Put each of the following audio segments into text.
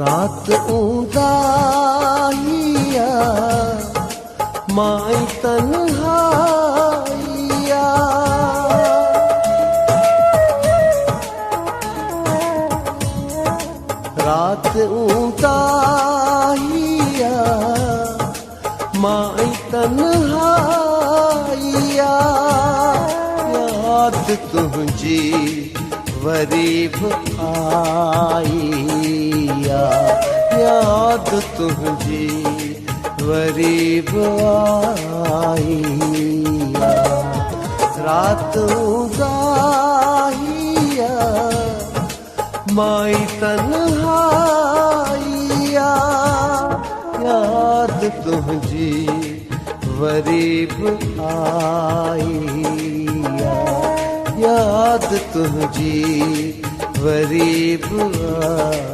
रात ऊंदाहिया माई तन्हाइया रात ऊंदाहिया माई तन्हाइया याद तुझी वरीब आईया याद तुझी वरीब आईया रात उदाहिया माई तन्हाइया याद तुझी वरीब आईया याद तुझी वरीब आईया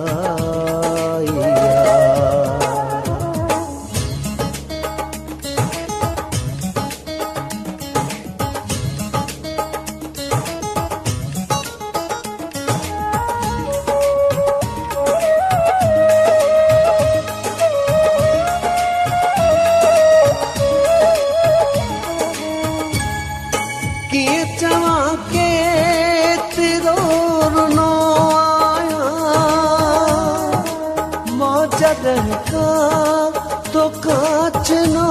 तो काच नो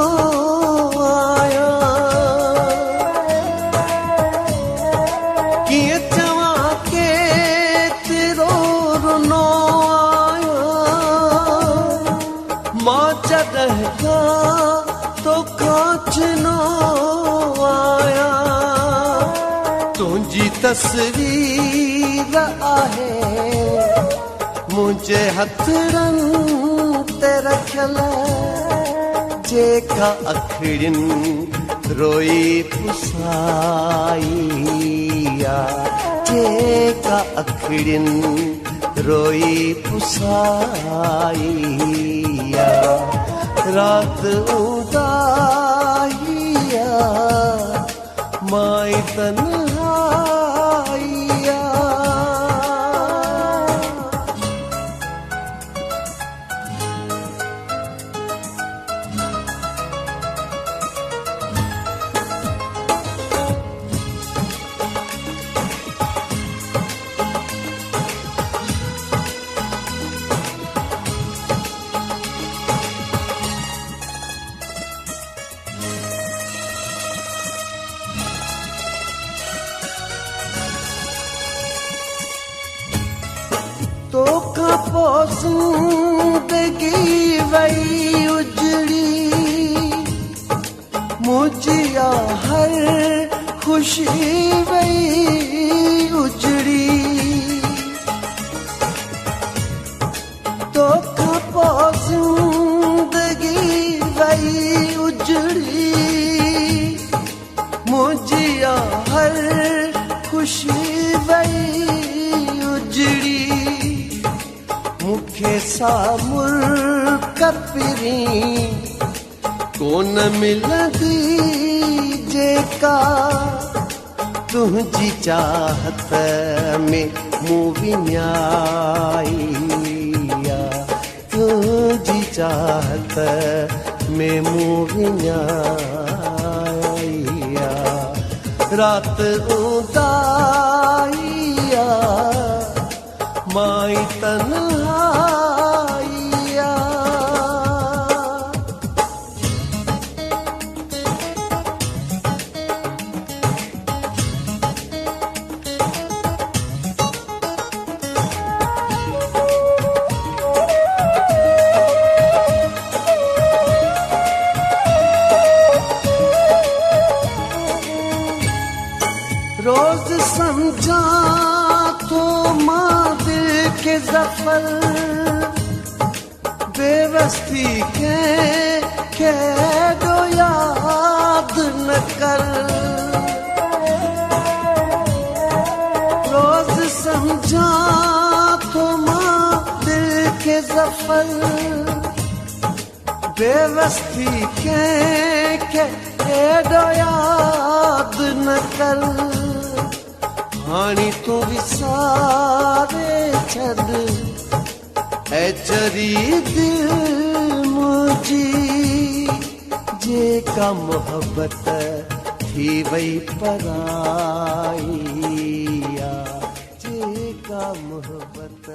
आया किए चवा के तेरो रुनो आया मां जगह का तो काच नो आया तुझी तस्वीर आहे मुझे हथरन ते रखल जेका अखड़िन रोई पुसाइया जेका अखड़िन रोई पुसाइया रात उदाहिया माई तन्हाइया तो कपो जिंदगी वही उजड़ी मुझिया हर खुशी वही उजड़ी तो कपो जिंदगी वही उजड़ी मुझिया हर खुशी वही उजड़ी मुखे सामुर कपिरी कोन मिलंदी जेका तुझी चाहत में मूवी न्याइया तुझी चाहत में मूवी न्याइया रात उदाहिया माई तन्हाइया रोज समझा तो माँ दिल के जफर बेबस्ती के दो याद न कर रोज समझा तो माँ दिल के जफर बेबस्ती के दो याद न कर हानी तू विसारे छद ऐ चरी दिल मुझी जेका मोहब्बत थी वई पराई जेका मोहब्बत